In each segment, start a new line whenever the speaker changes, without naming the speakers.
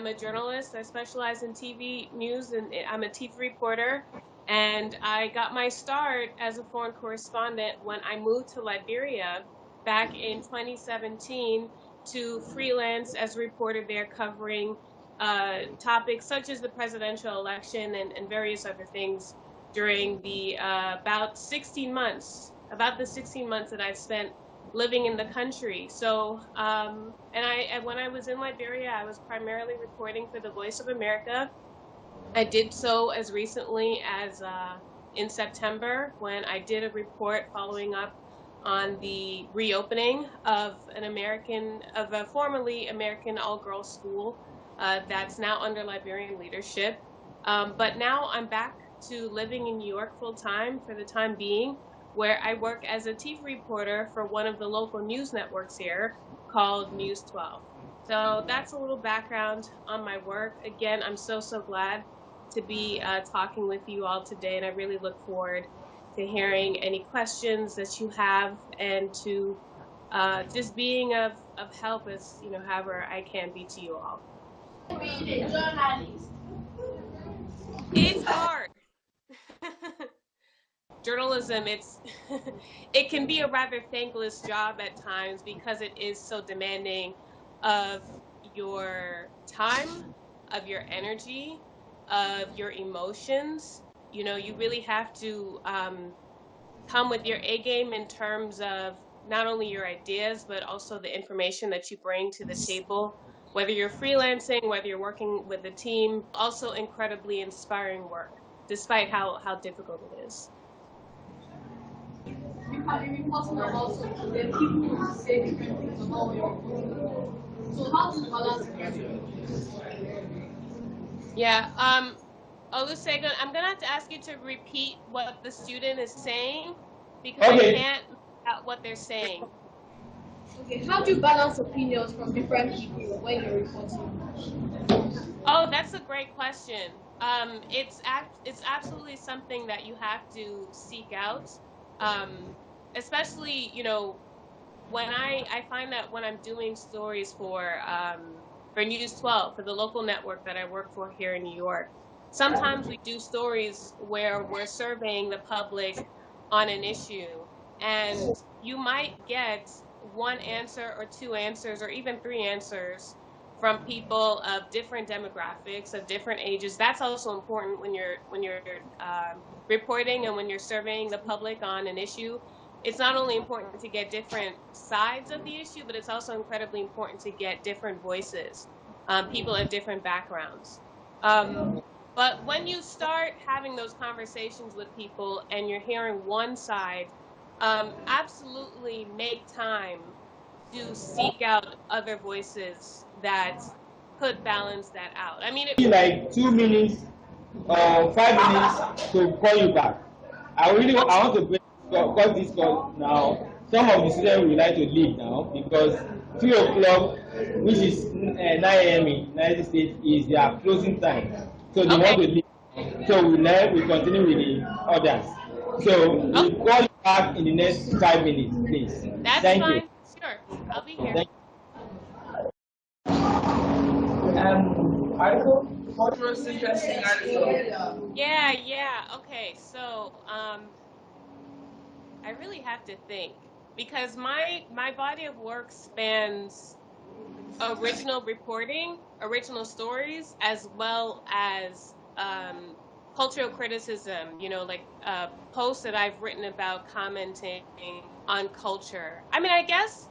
I'm a journalist. I specialize in TV news, and I'm a TV reporter. And I got my start as a foreign correspondent when I moved to Liberia back in 2017 to freelance as a reporter there, covering topics such as the presidential election and various other things during the about the 16 months that I spent living in the country. So, and when I was in Liberia, I was primarily reporting for the Voice of America. I did so as recently as in September, when I did a report following up on the reopening of a formerly American all-girls school that's now under Liberian leadership. But now I'm back to living in New York full time for the time being, where I work as a TV reporter for one of the local news networks here called News 12. So that's a little background on my work. Again, I'm so glad to be talking with you all today, and I really look forward to hearing any questions that you have, and to just being of help as, however I can be to you all. It's hard. Journalism, it can be a rather thankless job at times because it is so demanding of your time, of your energy, of your emotions. You really have to come with your A game in terms of not only your ideas, but also the information that you bring to the table, whether you're freelancing, whether you're working with a team. Also incredibly inspiring work, despite how difficult it is. Yeah, Olusegun, I'm gonna have to ask you to repeat what the student is saying, because I can't make out what they're saying.
Okay, how do you balance opinions from different people when you're reporting?
Oh, that's a great question. It's absolutely something that you have to seek out, especially, when I find that when I'm doing stories for News 12, for the local network that I work for here in New York. Sometimes we do stories where we're surveying the public on an issue, and you might get one answer or two answers or even three answers from people of different demographics, of different ages. That's also important when you're reporting and when you're surveying the public on an issue. It's not only important to get different sides of the issue, but it's also incredibly important to get different voices, people of different backgrounds. But when you start having those conversations with people and you're hearing one side, absolutely make time to seek out other voices that could balance that out. I mean,
like 2 minutes or 5 minutes to call you back. I want to cut this call now. Some of the students would like to leave now because 3 o'clock, which is 9 a.m. in United States, is their closing time. So they want to leave. So we continue with the others. So we'll call you back in the next 5 minutes, please.
That's
Thank
fine.
you.
Sure, I'll be here.
Thank you.
Article? What's the most interesting article?
Yeah. Okay, so I really have to think, because my body of work spans original reporting, original stories, as well as cultural criticism, like posts that I've written about commenting on culture. I mean, I guess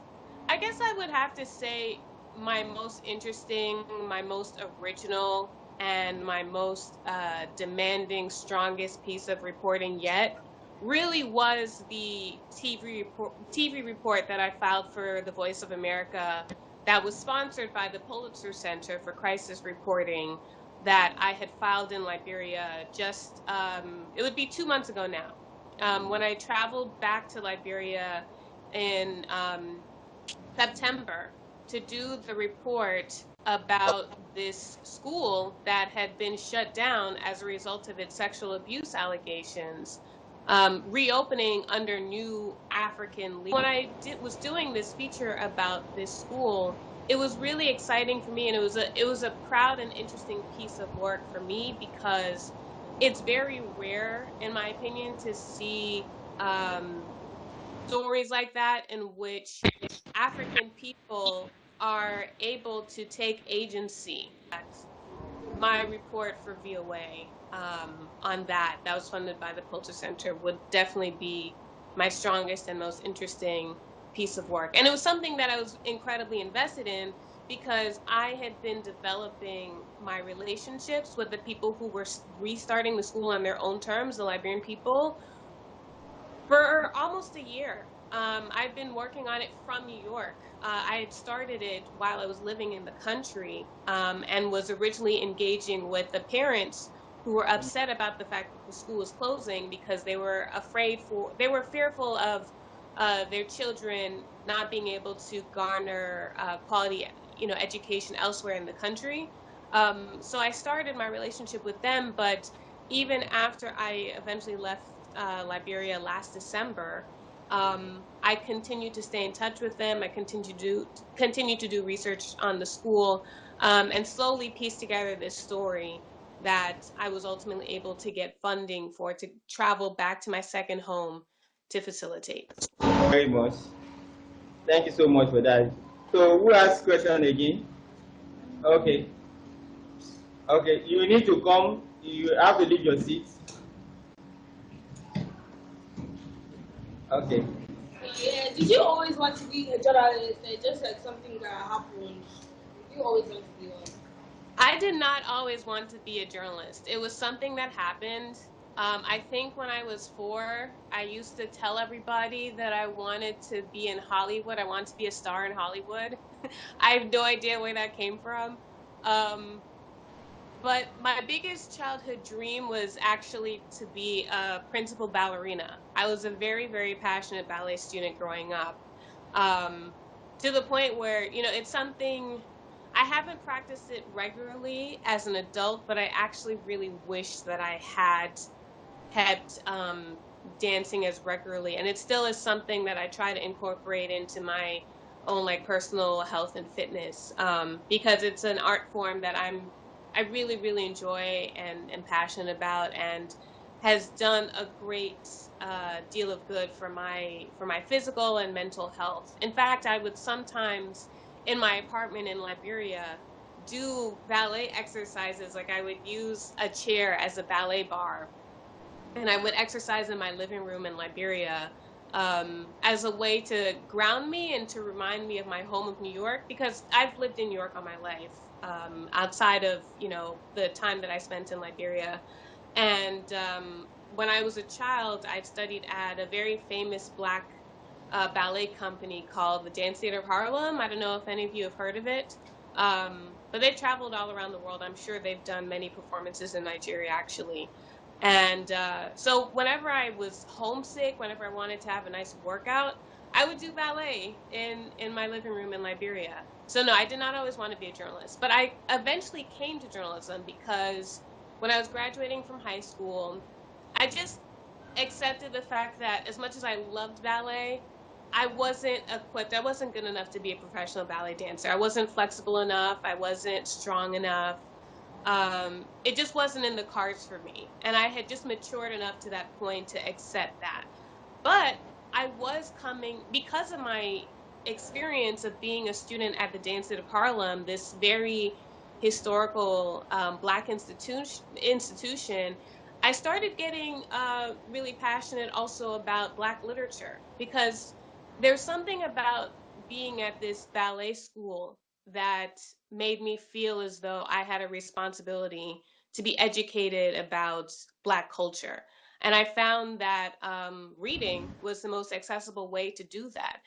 I would have to say my most interesting, my most original, and my most demanding, strongest piece of reporting yet really was the TV report that I filed for the Voice of America, that was sponsored by the Pulitzer Center for Crisis Reporting, that I had filed in Liberia just, it would be 2 months ago now, when I traveled back to Liberia in September to do the report about this school that had been shut down as a result of its sexual abuse allegations, reopening under new African leadership. When I was doing this feature about this school, it was really exciting for me, and it was a proud and interesting piece of work for me because it's very rare, in my opinion, to see stories like that in which African people are able to take agency. My report for VOA on that was funded by the Pulitzer Center would definitely be my strongest and most interesting piece of work. And it was something that I was incredibly invested in because I had been developing my relationships with the people who were restarting the school on their own terms, the Liberian people, for almost a year. I've been working on it from New York. I had started it while I was living in the country, and was originally engaging with the parents who were upset about the fact that the school was closing because they were fearful of their children not being able to garner quality, education elsewhere in the country. So I started my relationship with them, but even after I eventually left Liberia last December, I continue to stay in touch with them. I continue to do research on the school, and slowly piece together this story that I was ultimately able to get funding for to travel back to my second home to facilitate.
Very much. Thank you so much for that. So who asked question again? Okay. Okay, you need to come. You have to leave your seat. Okay.
Yeah, did you always want to be a journalist? Just like something that happened. Did you always want to be one?
I did not always want to be a journalist. It was something that happened. I think when I was 4, I used to tell everybody that I wanted to be in Hollywood. I wanted to be a star in Hollywood. I have no idea where that came from. Um, but my biggest childhood dream was actually to be a principal ballerina. I was a very, very passionate ballet student growing up, um, to the point where, it's something I haven't practiced it regularly as an adult, but I actually really wish that I had kept dancing as regularly. And it still is something that I try to incorporate into my own like personal health and fitness, because it's an art form that I really, really enjoy and am passionate about, and has done a great deal of good for my physical and mental health. In fact, I would sometimes in my apartment in Liberia do ballet exercises. Like I would use a chair as a ballet bar, and I would exercise in my living room in Liberia, as a way to ground me and to remind me of my home of New York, because I've lived in New York all my life, outside of the time that I spent in Liberia. And when I was a child, I studied at a very famous Black ballet company called the Dance Theater of Harlem. I don't know if any of you have heard of it, but they've traveled all around the world. I'm sure they've done many performances in Nigeria, actually. And so whenever I was homesick, whenever I wanted to have a nice workout, I would do ballet in my living room in Liberia. So no, I did not always want to be a journalist, but I eventually came to journalism because when I was graduating from high school, I just accepted the fact that as much as I loved ballet, I wasn't equipped. I wasn't good enough to be a professional ballet dancer. I wasn't flexible enough. I wasn't strong enough. It just wasn't in the cards for me. And I had just matured enough to that point to accept that. But I was coming, because of my experience of being a student at the Dance Theater of Harlem, this very historical Black institution. I started getting really passionate also about Black literature, because there's something about being at this ballet school that made me feel as though I had a responsibility to be educated about Black culture. And I found that reading was the most accessible way to do that.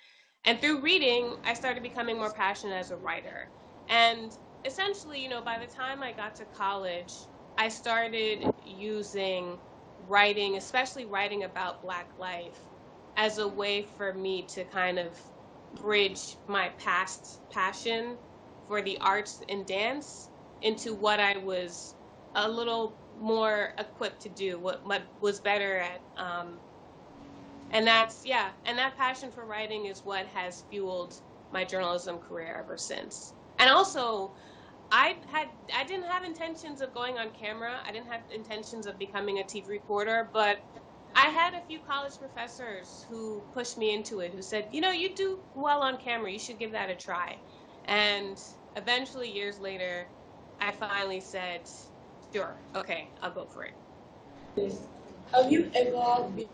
And through reading, I started becoming more passionate as a writer. And essentially, by the time I got to college, I started using writing, especially writing about Black life, as a way for me to kind of bridge my past passion for the arts and dance into what I was a little more equipped to do, what was better at. And that passion for writing is what has fueled my journalism career ever since. And also, I didn't have intentions of going on camera. I didn't have intentions of becoming a TV reporter, but I had a few college professors who pushed me into it, who said, you know, you do well on camera. You should give that a try. And eventually, years later, I finally said, sure, okay, I'll go for it.
Have you ever been?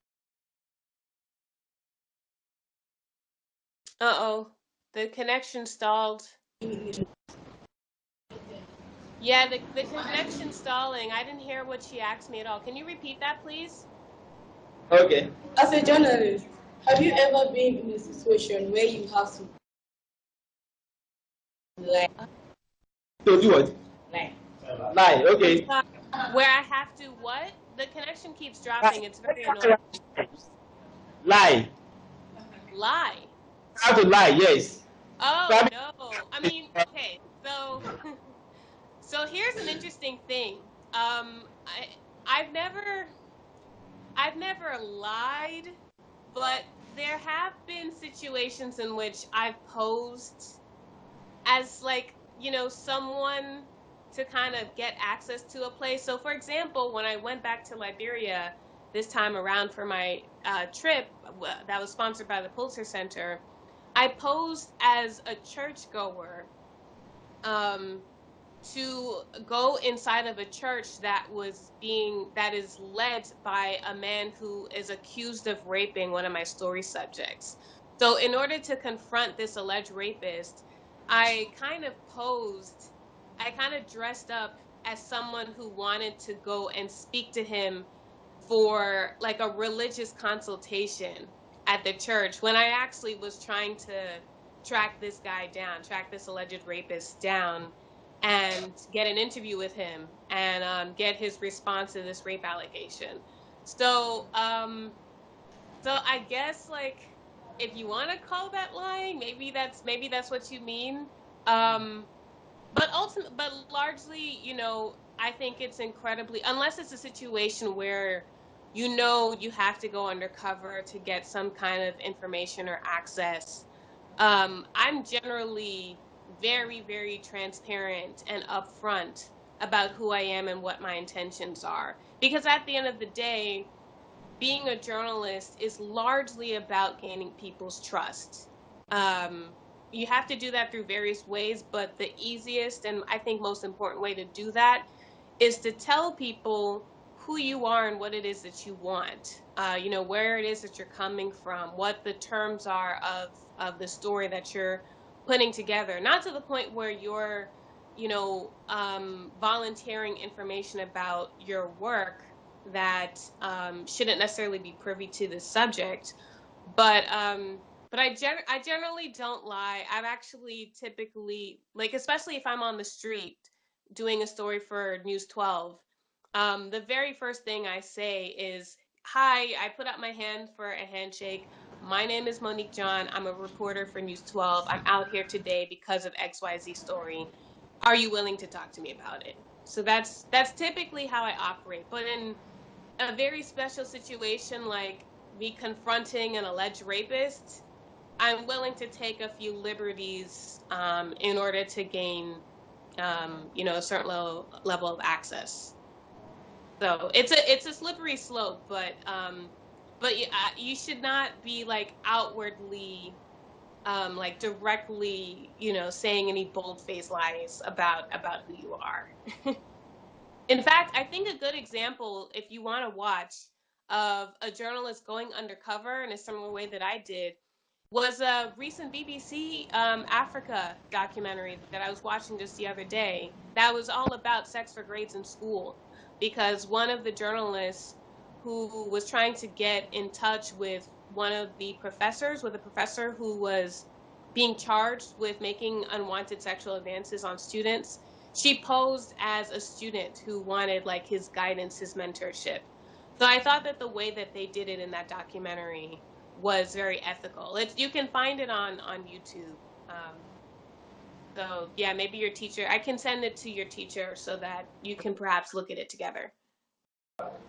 Uh-oh, the connection stalled. Yeah, the connection stalling. I didn't hear what she asked me at all. Can you repeat that, please?
Okay.
As a journalist, have you ever been in a situation where you have to lie?
So do what?
Lie.
Lie. Okay.
Where I have to what? The connection keeps dropping. It's very annoying.
Lie.
Lie.
How to lie? Yes.
Oh no. I mean, okay. So so here's an interesting thing. I've never lied, but there have been situations in which I've posed as like, you know, someone to kind of get access to a place. So for example, when I went back to Liberia this time around for my trip that was sponsored by the Pulitzer Center, I posed as a churchgoer to go inside of a church that is led by a man who is accused of raping one of my story subjects. So in order to confront this alleged rapist, I kind of dressed up as someone who wanted to go and speak to him for like a religious consultation at the church, when I actually was trying to track this guy down, track this alleged rapist down, and get an interview with him and get his response to this rape allegation. So, so I guess like if you want to call that lying, maybe that's what you mean. But largely, you know, I think it's incredibly, unless it's a situation where you know you have to go undercover to get some kind of information or access. I'm generally very, very transparent and upfront about who I am and what my intentions are. Because at the end of the day, being a journalist is largely about gaining people's trust. You have to do that through various ways, but the easiest and I think most important way to do that is to tell people who you are and what it is that you want. You know, where it is that you're coming from, what the terms are of the story that you're putting together. Not to the point where you're, you know, volunteering information about your work that shouldn't necessarily be privy to the subject, but I generally don't lie. I've actually typically, like, especially if I'm on the street doing a story for News 12, the very first thing I say is, "Hi," I put up my hand for a handshake. "My name is Monique John. I'm a reporter for News 12. I'm out here today because of XYZ story. Are you willing to talk to me about it?" So that's typically how I operate. But in a very special situation like me confronting an alleged rapist, I'm willing to take a few liberties in order to gain, you know, a certain level of access. So it's a slippery slope, but you should not be like outwardly, like directly, you know, saying any bold-faced lies about who you are. In fact, I think a good example, if you want to watch, of a journalist going undercover in a similar way that I did, was a recent BBC Africa documentary that I was watching just the other day that was all about sex for grades in school, because one of the journalists who was trying to get in touch with one of the professors, with a professor who was being charged with making unwanted sexual advances on students, she posed as a student who wanted like his guidance, his mentorship. So I thought that the way that they did it in that documentary was very ethical. You can find it on YouTube. So yeah, maybe your teacher, I can send it to your teacher so that you can perhaps look at it together.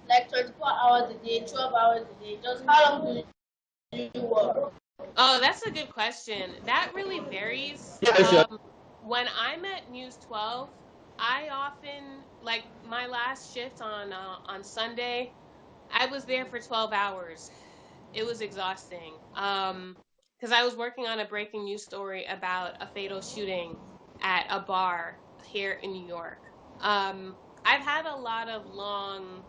Like 24 hours a day, 12 hours a day. Just how long do you work?
Oh, that's a good question. That really varies.
Yeah, sure.
when I'm at News 12, I often, like my last shift on Sunday, I was there for 12 hours. It was exhausting. Because I was working on a breaking news story about a fatal shooting at a bar here in New York. I've had a lot of long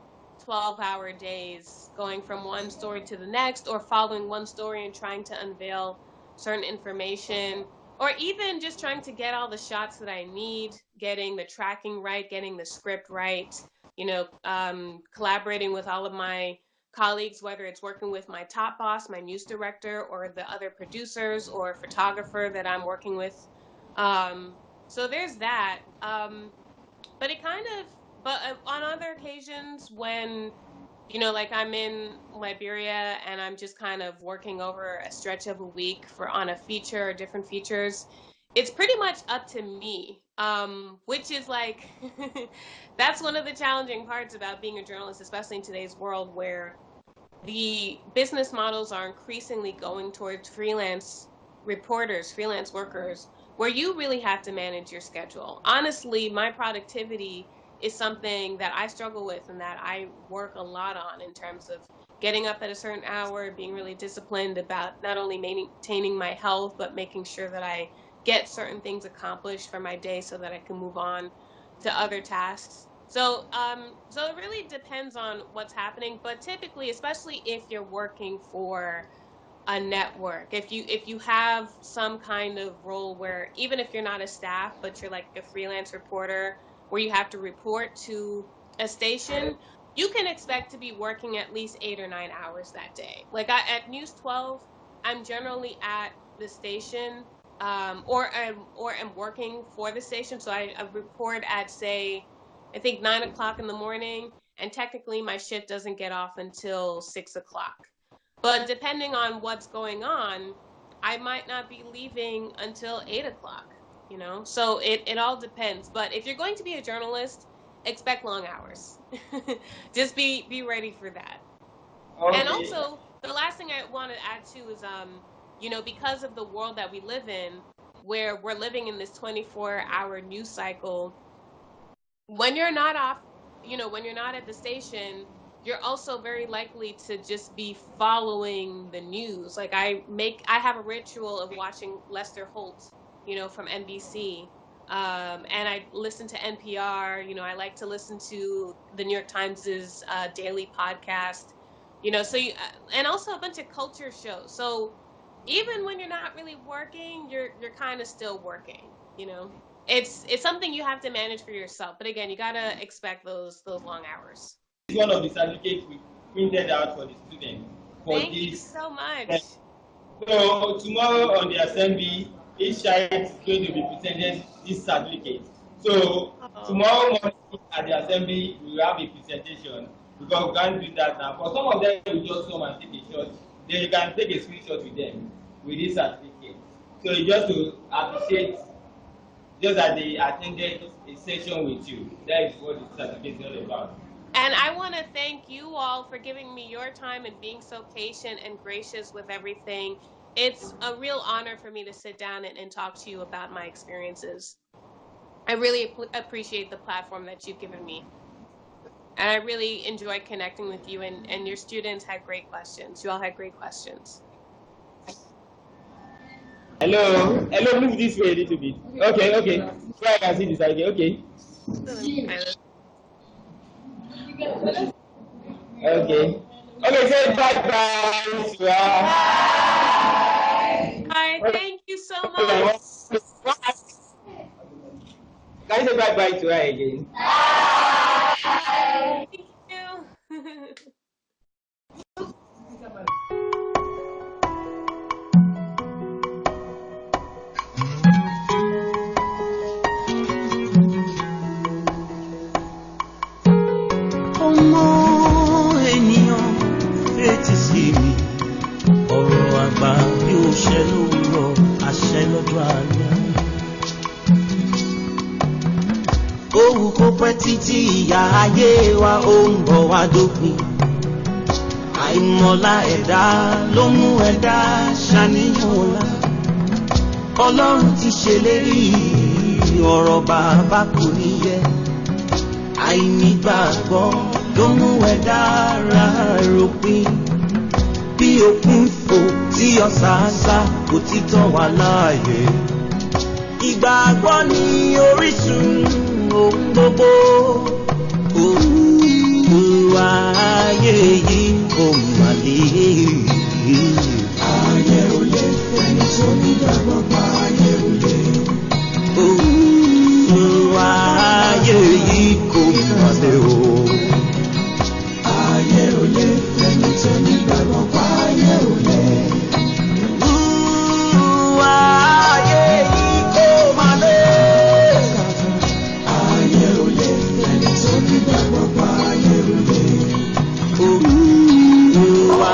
12-hour days going from one story to the next, or following one story and trying to unveil certain information, or even just trying to get all the shots that I need, getting the tracking right, getting the script right, collaborating with all of my colleagues, whether it's working with my top boss, my news director, or the other producers or photographer that I'm working with. So there's that. But it kind of, but on other occasions when, like I'm in Liberia and I'm just kind of working over a stretch of a week on a feature or different features, it's pretty much up to me, which is like, that's one of the challenging parts about being a journalist, especially in today's world where the business models are increasingly going towards freelance reporters, freelance workers, where you really have to manage your schedule. Honestly, my productivity is something that I struggle with and that I work a lot on in terms of getting up at a certain hour, being really disciplined about not only maintaining my health, but making sure that I get certain things accomplished for my day so that I can move on to other tasks. So it really depends on what's happening, but typically, especially if you're working for a network, if you have some kind of role where even if you're not a staff, but you're like a freelance reporter where you have to report to a station, you can expect to be working at least 8 or 9 hours that day. Like at News 12, I'm generally at the station, or am working for the station. So I report at, say, I think 9 o'clock in the morning, and technically my shift doesn't get off until 6 o'clock. But depending on what's going on, I might not be leaving until 8 o'clock, So it all depends. But if you're going to be a journalist, expect long hours. Just be ready for that.
Okay.
And also, the last thing I want to add too is, because of the world that we live in, where we're living in this 24-hour news cycle, when you're not off, when you're not at the station, you're also very likely to just be following the news. Like I have a ritual of watching Lester Holt, from NBC. And I listen to NPR, I like to listen to the New York Times's daily podcast, and also a bunch of culture shows. So even when you're not really working, you're kind of still working, It's something you have to manage for yourself. But again, you got to expect those long hours.
It's one of the certificates we printed out for the students.
Thank you so much.
So tomorrow on the assembly, each child is going to be presented this certificate. So tomorrow morning at the assembly, we will have a presentation because we can't do that now. For some of them, we just come and take a shot. Then you can take a screenshot with them with this certificate. So it's just to appreciate just that they attended a session with you. That is what the certificate is all about.
And I want to thank you all for giving me your time and being so patient and gracious with everything. It's a real honor for me to sit down and talk to you about my experiences. I really appreciate the platform that you've given me. And I really enjoy connecting with you, and your students had great questions. You all had great questions.
Hello, move this way a little bit. Okay. So I can see this idea. Okay. Okay, say bye-bye.
Bye. Thank you so much.
Can you say bye-bye to her again?
Bye. Thank you.
Ọ̀rọ̀ àgbà bí ó ṣẹ lówùúrọ̀, àṣẹ lọ́jọ́ alẹ́. Òwú kó pẹ́ títí ìyà ayé wa ó ń bọ̀ wá dópin. Àìmọ̀lá ẹ̀dá ló mú ẹ̀dá ṣàníyàn ọ̀la. Ọlọ́run ti ṣèlérí ọ̀rọ̀ bàbá kò ní yẹ. Àìnígbàgbọ́ ló mú ẹ̀dá ara ròpin. Bí òkun fò tí ọ̀sàásá kò ti tán wá láàyè. Ìgbàgbọ́ ni orísun ohun gbogbo. Olúwa ayé yìí kò mà lè. Ayé ò lè fẹ́ni tó nígbàgbọ́ pa ayé ò lè. Olúwa ayé yìí kò mà lè o. Ayé ò lè fẹ́ni tó nígbàgbọ́ pa ayé ò lè. Olúwa ayé yìí kò mà lè. Ayé ò lè fẹ́ni tó nígbàgbọ́ pa ayé ò lè. Olúwa.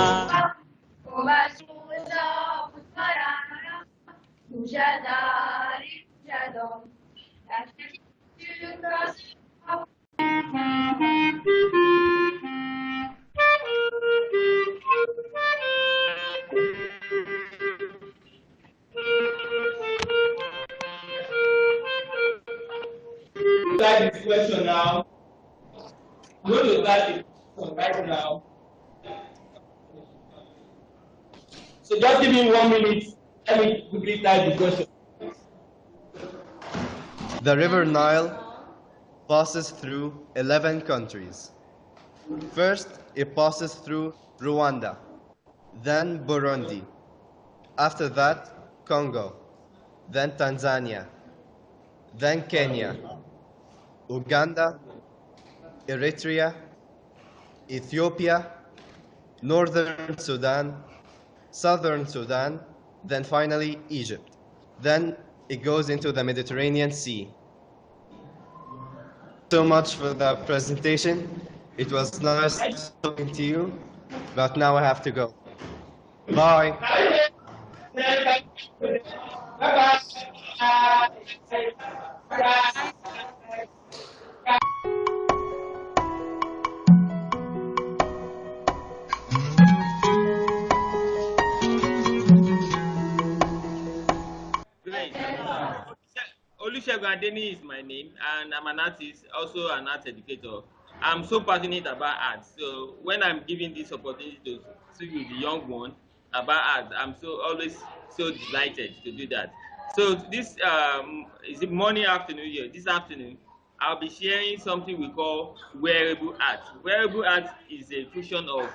Start this question now. I'm going to start the question right now. So just give me 1 minute. Let me quickly start the question.
The River Nile passes through 11 countries. First, it passes through Rwanda, then Burundi. After that, Congo, then Tanzania, then Kenya, Uganda, Eritrea, Ethiopia, Northern Sudan, Southern Sudan, then finally Egypt. Then it goes into the Mediterranean Sea. So much for the presentation. It was nice talking to you, but now I have to go. Bye.
Great. Adeniyi is my name, and I'm an artist, also an art educator. I'm so passionate about art. So when I'm given this opportunity to speak with the young one about art, I'm always so delighted to do that. So this is it morning, afternoon here. This afternoon, I'll be sharing something we call wearable art. Wearable art is a fusion of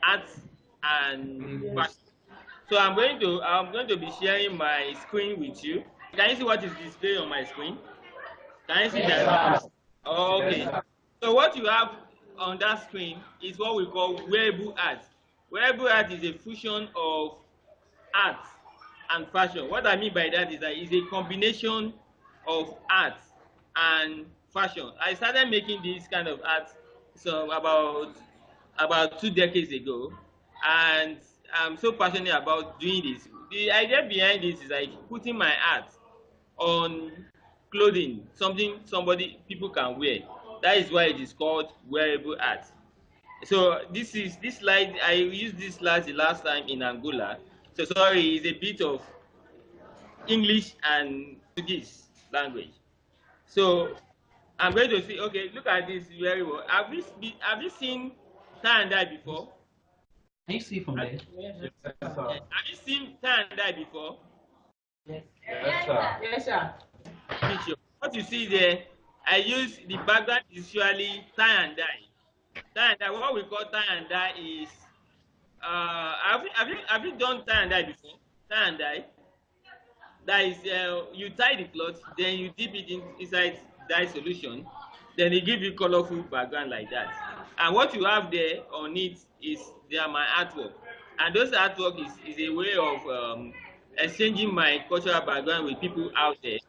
art and fashion. So I'm going to be sharing my screen with you. Can you see what is displayed on my screen? Can you see that? Okay. So what you have on that screen is what we call wearable art. Wearable art is a fusion of art and fashion. What I mean by that is that it's a combination of art and fashion. I started making this kind of art about 2 decades ago, and I'm so passionate about doing this. The idea behind this is like putting my art on clothing, something people can wear. That is why it is called wearable art. So this slide, I used this slide the last time in Angola. So sorry, it's a bit of English and Portuguese language. So I'm going to say, okay, look at this very well. Have you seen tie and dye before?
Can you see from there?
Yes, have you seen tie and dye before?
Yes.
Yes, sir. Yes, sir.
Picture. What you see there, I use the background is usually tie and dye. Tie and dye. What we call tie and dye is have you done tie and dye before? Tie and dye. That is, you tie the cloth, then you dip it inside dye solution, then they give you colorful background like that. And what you have there on it is my artwork, and those artwork is a way of exchanging my cultural background with people out there.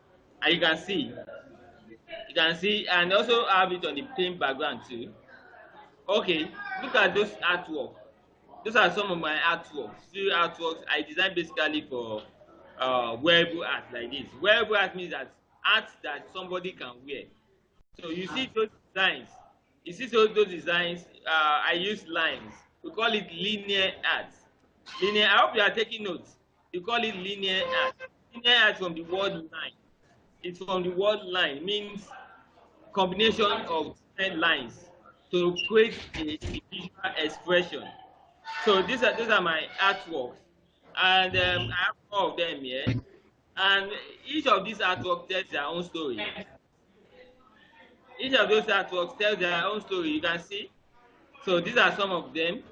And you can see, and also have it on the plain background too. Okay, look at those artwork. Those are some of my artworks. Few artworks I designed basically for wearable art like this. Wearable art means that art that somebody can wear. So you see those designs. You see those designs. I use lines. We call it linear art. I hope you are taking notes. You call it linear art. Linear art from the word line. It's from the word line, means combination of different lines to create a visual expression. So those are my artworks, and I have 4 of them here. And each of these artworks tells their own story. Each of those artworks tells their own story. You can see. So these are some of them.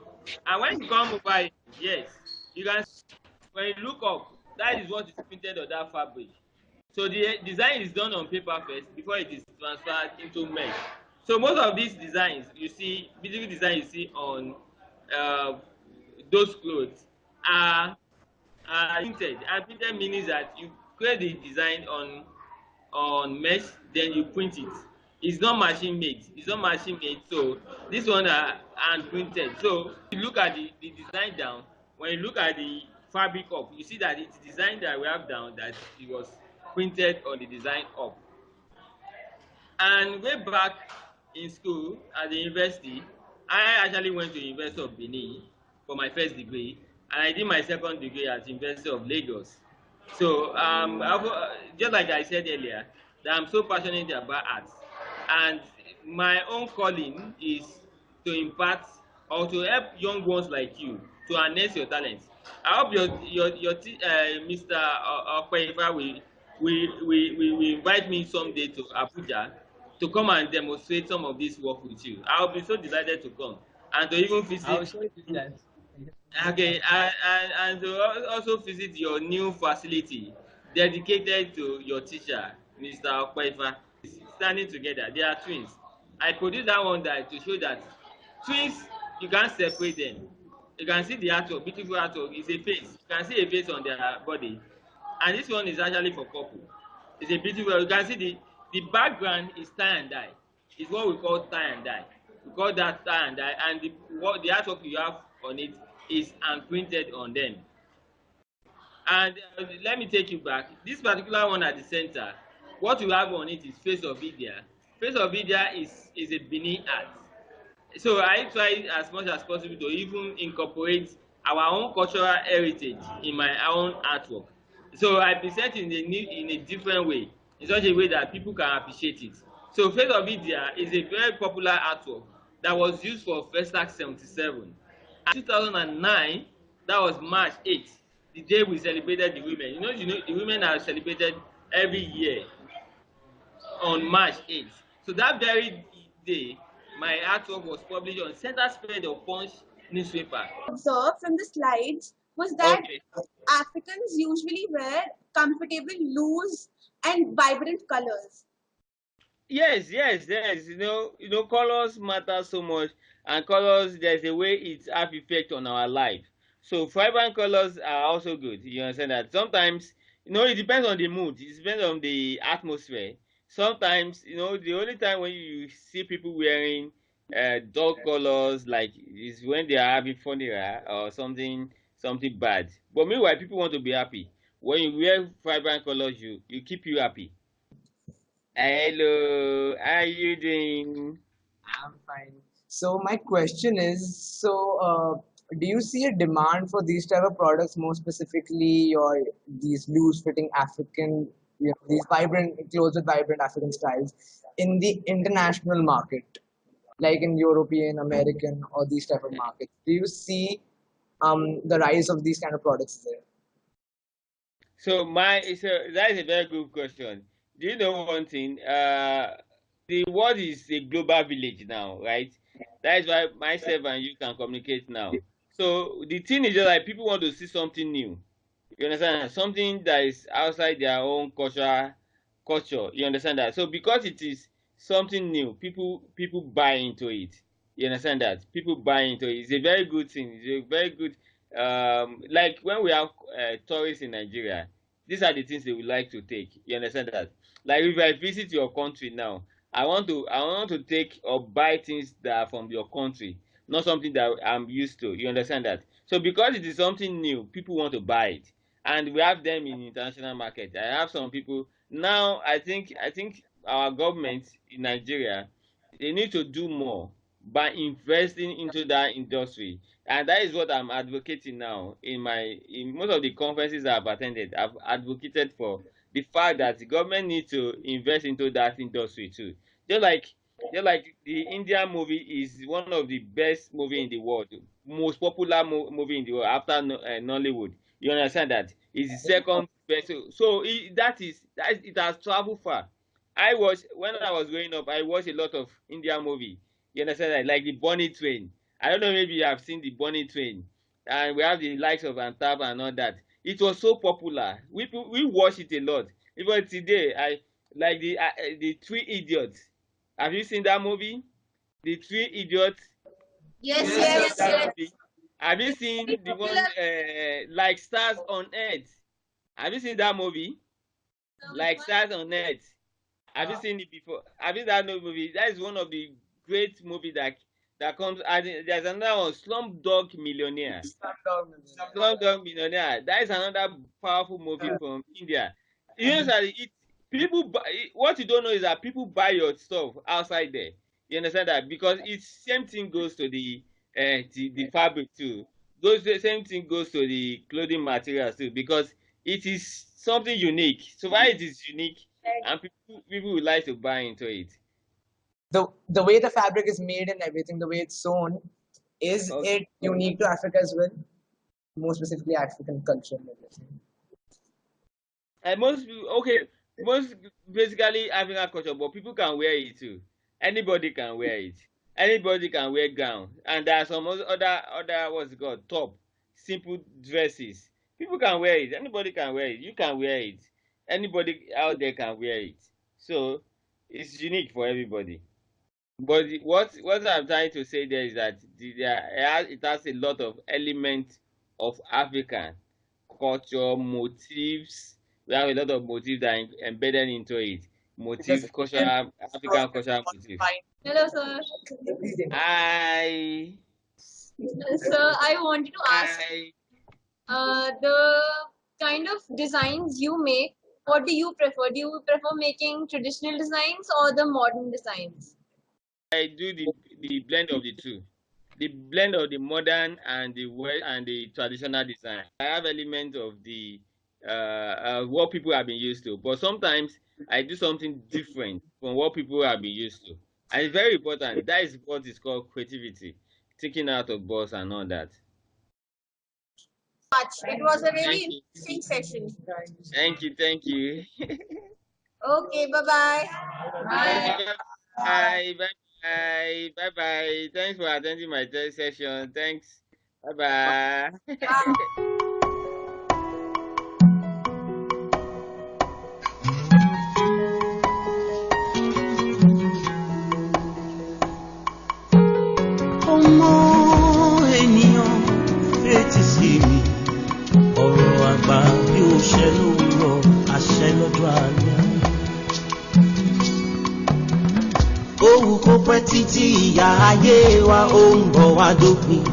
And when you come over here, yes, you can see, when you look up, that is what is printed on that fabric. So the design is done on paper first before it is transferred into mesh. So most of these designs you see, beautiful design you see on uh, those clothes are printed. And printed means that you create the design on mesh, then you print it. It's not machine made. It's not machine made. So this one are hand printed. So you look at the design down. When you look at the fabric up, you see that it's design that we have down that it was printed on the design up. And way back in school at the university, I actually went to University of Benin for my first degree, and I did my second degree at University of Lagos. So just like I said earlier, that I'm so passionate about arts, and my own calling is to impart or to help young ones like you to harness your talents. I hope Mr. Okpeifa will invite me someday to Abuja to come and demonstrate some of this work with you. I'll be so delighted to come and to even visit.
I'll show you that.
Okay, and to also visit your new facility dedicated to your teacher, Mr. Okpeifa. Standing together, they are twins. I produced that one to show that twins, you can't separate them. You can see the artwork, beautiful artwork. It's a face. You can see a face on their body. And this one is actually for couple. It's a beautiful, you can see the background is tie and dye. It's what we call tie and dye. We call that tie and dye. And the artwork you have on it is printed on them. And let me take you back. This particular one at the center, what you have on it is Face of India. Face of India is a Benin art. So I try as much as possible to even incorporate our own cultural heritage in my own artwork. So I present it in a different way, in such a way that people can appreciate it. So Face of India is a very popular artwork that was used for Festac 77. In 2009, that was March 8th, the day we celebrated the women. You know, the women are celebrated every year on March 8th. So that very day, my artwork was published on center spread of Punch newspaper.
Observed from the slides was that Africans usually wear comfortable, loose, and vibrant colors.
Yes. You know, colors matter so much, and colors, there's a way it have effect on our life. So vibrant colors are also good. You understand that? Sometimes, you know, it depends on the mood. It depends on the atmosphere. Sometimes, you know, the only time when you see people wearing dark colors, like, is when they are having funeral or something bad. But meanwhile, people want to be happy. When you wear vibrant colors, you keep you happy. Hello, how are you doing?
I'm fine. So my question is, do you see a demand for these type of products, more specifically these loose-fitting African, these vibrant clothes with vibrant African styles, in the international market, like in European, American, or these type of markets? Do you see the rise of these kind of products there?
So that is a very good question. Do you know one thing? The world is a global village now, right? That is why myself and you can communicate now. So the thing is just like people want to see something new. You understand? Something that is outside their own culture. You understand that? So because it is something new, people buy into it. You understand that? People buy into it. It's a very good thing. It's a very good, like when we have tourists in Nigeria, these are the things they would like to take. You understand that? Like if I visit your country now, I want to take or buy things that are from your country, not something that I'm used to. You understand that? So because it is something new, people want to buy it, and we have them in international market. I have some people now. I think our government in Nigeria, they need to do more by investing into that industry, and that is what I'm advocating now in most of the conferences I've attended. I've advocated for the fact that the government needs to invest into that industry too. Just like the Indian movie is one of the best movie in the world, most popular movie in the world after Nollywood. You understand that? It's the second best. So it has traveled far. When I was growing up, I watched a lot of Indian movie. You understand that? Like the Bonny Train. I don't know, maybe you have seen the Bonny Train. And we have the likes of Antab and all that. It was so popular. We watch it a lot. Even today, I like the Three Idiots. Have you seen that movie? The Three Idiots.
Yes.
Have you seen the one like Stars on Earth? Have you seen that movie? Like Stars on Earth. Have you seen it before? Have you seen that movie? That is one of the great movies that comes. There's another one, Slumdog Millionaire. Slumdog Millionaire. That is another powerful movie from India. You know that what you don't know is that people buy your stuff outside there. You understand that? Because same thing goes to the fabric too. The same thing goes to the clothing materials too, because it is something unique. So why it is unique, and people would like to buy into it.
The way the fabric is made and everything, the way it's sewn, is it unique to Africa as well? More specifically, African culture and everything.
Most basically African culture, but people can wear it too. Anybody can wear it. Anybody can wear gown, and there are some other what's it called, top, simple dresses. People can wear it. Anybody can wear it. You can wear it. Anybody out there can wear it. So it's unique for everybody. But what I'm trying to say there is that it has a lot of elements of African culture, motifs. We have a lot of motifs that are embedded into it. African cultural motifs.
Hello, sir.
Hi.
Sir, I wanted to ask the kind of designs you make. What do you prefer? Do you prefer making traditional designs or the modern designs?
I do the blend of the two. The blend of the modern and the traditional design. I have elements of the what people have been used to, but sometimes I do something different from what people have been used to. And it's very important. That is what is called creativity, thinking out of box and all that.
It was a really interesting session.
Thank you.
Okay, bye-bye.
Bye. Thanks for attending my session. Thanks. Bye.
Ọmọ ènìyàn fetí sí mi, ọ̀rọ̀ àgbà bí ó ṣẹ lówùúrọ̀, àṣẹ lọ́jọ́ alẹ́. Ó wù kó pẹ́ títí ìyà ayé wa ó ń bọ̀ wá dópin.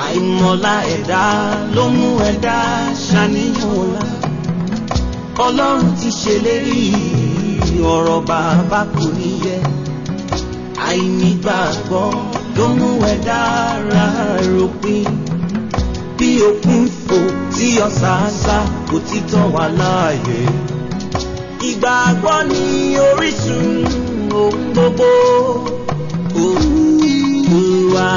Àìmọ̀lá ẹ̀dá ló mú ẹ̀dá ṣàníyàn ọ̀la. Ọlọ́run ti ṣèlérí ọ̀rọ̀ bàbá kò ní yẹ. Àìnígbàgbọ́ ló mú ẹ̀dá ara ròpin. Bí òkun fò tí ọ̀sàásá kò ti tọ́ wa láàyè. Ìgbàgbọ́ ni orísun ohun gbogbo. Olúwa.